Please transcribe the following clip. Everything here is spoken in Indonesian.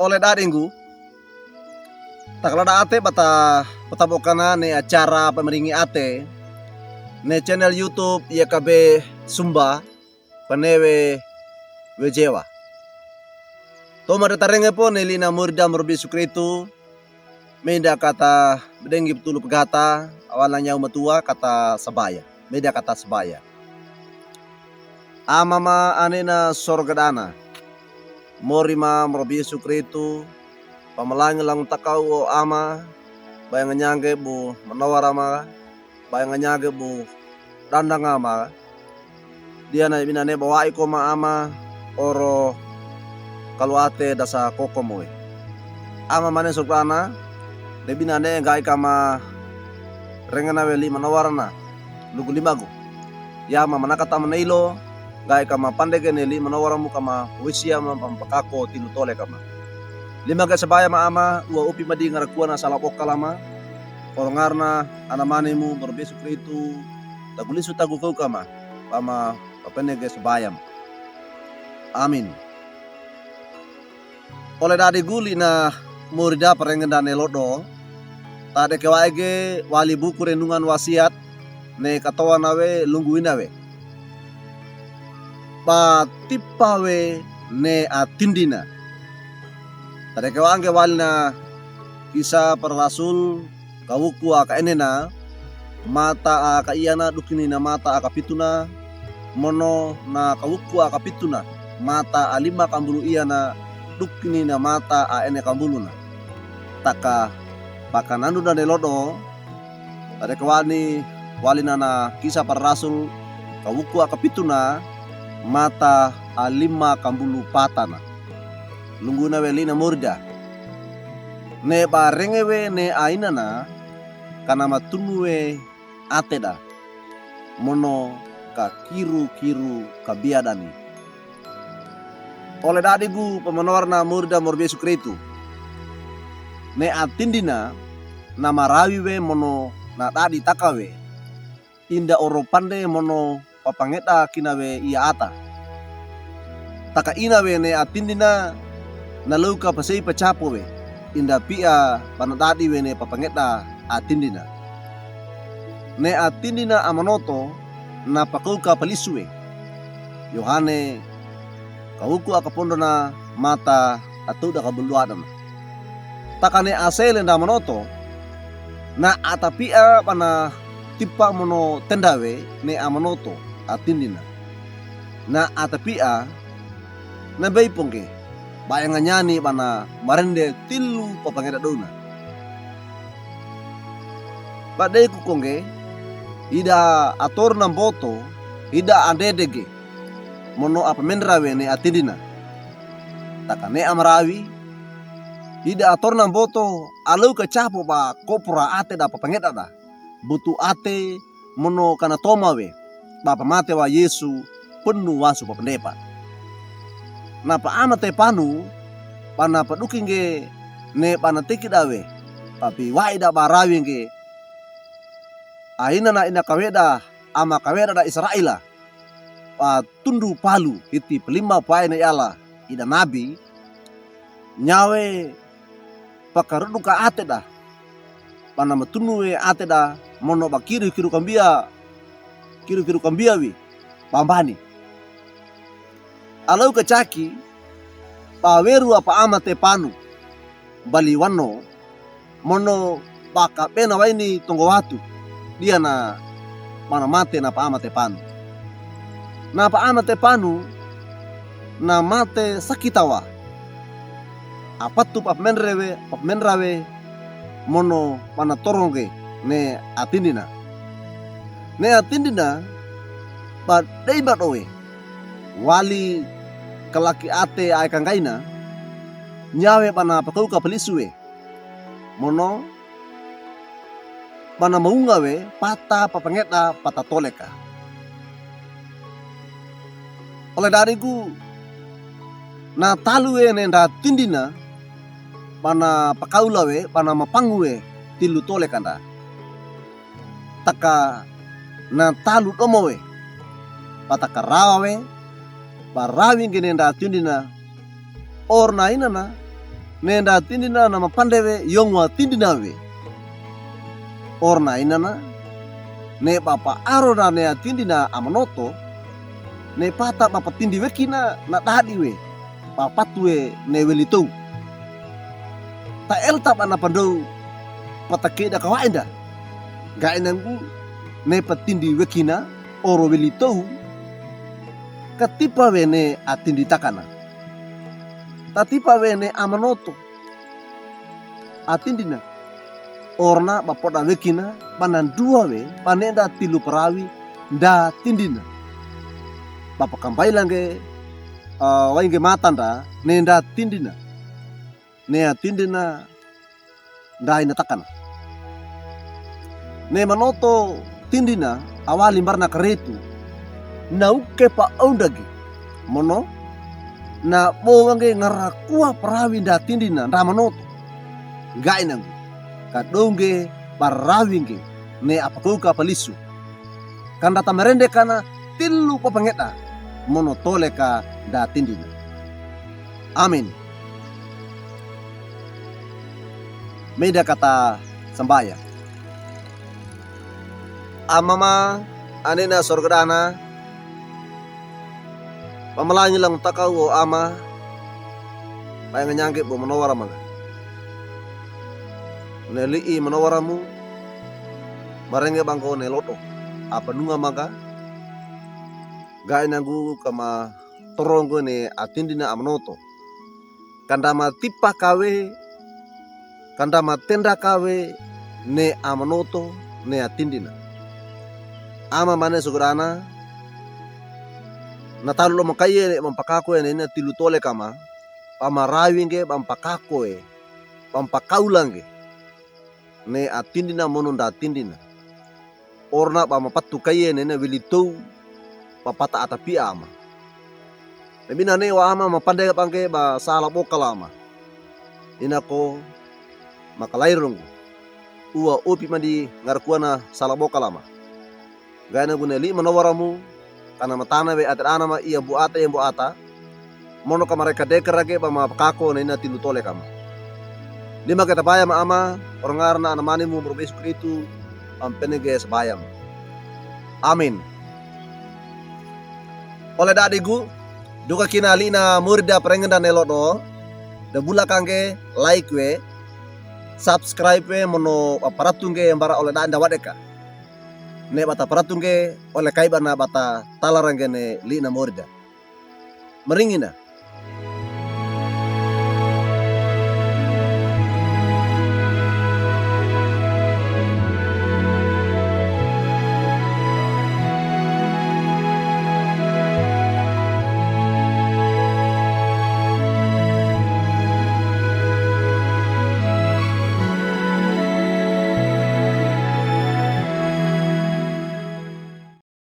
oleh daringgu takalada ate bata patabokana ne acara pemeringi ate ne channel YouTube YKB Sumba panewe wejewa to mare tarenge po ne lina murda murbi sukritu meda kata bedengi betulu pegata awalnya umatua kata sabaya meda kata sabaya amama anena sorgadana morima murbi sukritu pamalangi lang takau o ama bayang nyange bu menawarama bayang nyange bu dandang ama dia na binane bawa iko ma ama oro kalau ate dasa koko moe ama mane soprana de binane gai kama rengana weli menawarana lugu limagu ya ma manakata menailo gai kama pandege neli menawaramu kama wisia ma pampakako tilu tole kama lima ga sabaya ma ama ua upi madi ngarakuana salapok kalama orongarna anamanimu berbesuk itu tagulisu tagu kau kama pama papenege sabayam amin oleh dadi guli na murida perenggendane lodo tade kewaege wali buku renungan wasiat ne katawa nawe lungguinawe pa tipawe ne atindina tade kewange walna kisah para rasul kawuku aka enena mata aka iyana dukinina mata aka pituna mono na kawuku aka pituna mata alima kambulu iyana dukinina mata a ene kambuluna taka pakanandu dan lodo tade kewani walina na kisah para rasul kawuku aka pituna mata alima kambulu patana lungguna welina murda ne barengewe ne ainana kana matunuwe ateda mono ka kiru kabiadani oleh dadigu pemenowarna murda morbe sukritu ne atindina nama rawiwe mono na dadi takawe inda oro pande mono papangeta kinawe ia ata taka inawe ne atindina na lauka pasai pacapo we inda pia panatadi we ne papangeta atindina ne atindina amanoto na pakauka palisue Yohane kauku akapondo na mata atau da kabuluadan takane asele nda manoto na atapia pana tipa mono tendawe ne amanoto atindina na atapia na baipongke bayang nyani bana marende tilu papangeda dona badai kukonge ida ator namboto ida andedege mono apa mendrawe ne atindina takane amarawi ida ator namboto alau kecapo ba kopura ate da papangeda da butu ate mono kana tomawe bapa mate wa Yesu penuh wasu papendepa napa amate panu pana padukinge ne pana tikidawe tapi waida barawinge aina na ina kaweda ama kaweda da Israela pa tundu palu iti pelima pae na yala ida nabi nyawe pakaruduka ate da pana matunue ate da mono bakiru kiru kambia wi pambani alau kecaki paweru apa amate panu bali wano mono baka pena waini tonggo watu dia na mana mate na pa amate panu na pa amate panu na mate sakitawa apatu pap menrawe mono mana toronge ne atindina pa dei badowe wali kelaki ate ay kangkaina nyawe pana pakauka pelisue mono pana maungawe pata papangeta pata toleka oleh dariku na talue nenda tindina pana pakaulawe pana mapangue tilu tolekanda taka na talu domowe pataka rawawe parawi gene nda tindina orna inana nenda tindina nama pandewe yongwa tindina we. Orna inana ne bapa arona ne tindina amanoto ne pata bapa tindi wekina na tadi we. Bapa tuwe ne welitou. Ta elta bana pandou patakeda kawaida. Ga enangku ne patindi wekina oro welitou katipa wene atindi takana. Tatipa wene amanoto atindina orna bapoda wekina panan dua we panenda tilu perawi nda tindina. Bapa kampai langge wainge matanda nenda tindina. Ne atindina nda ina takana. Ne manoto tindina awali barna karetu nauke pa ondagi mono na bowange ngarakua perawi nda tindina nda manoto gainang kadonge parawinge ne apakuka palisu kanda tamerende kana tilu papangeta mono toleka nda tindina. Amin. Meda kata sembaya amama anena sorgadana pamalanya lang takaw o ama may nganyangke bo manawara mga nelii manawara mo marenge bangko neloto apa nunga maga gaya nagu kama torongo ne atindina amnoto kandama tipa kawe kandama tenda kawe ne amnoto ne atindina ama mane sugurana natalo lo makaye mampakako ene na tilu tole kama pamarawinge pampakakoe pampakaulange ne atindina mononda atindina orna pamapatu kaye ne wilitou papata atapi ama lebina ne wa ama mapande pangke ba sala bokalama inako makalairung uwa opi mandi ngarkuana sala bokalama gana guneli manawaramu kana matana we atrana ma iya buata yang buata mono ka mereka dekerage pa mapakako na ina tilutole kama lima kita bayam ama orangarna anamani mu berbes kritu ampenege sebayam. Amin. Oleh dadigu duka kinali na murda prengenda nelodo da bula kangke like we subscribe we mono aparatungke yang bara oleh da anda wadeka ne bata paratungke oleh kaibana bata talarangene li na morda meringina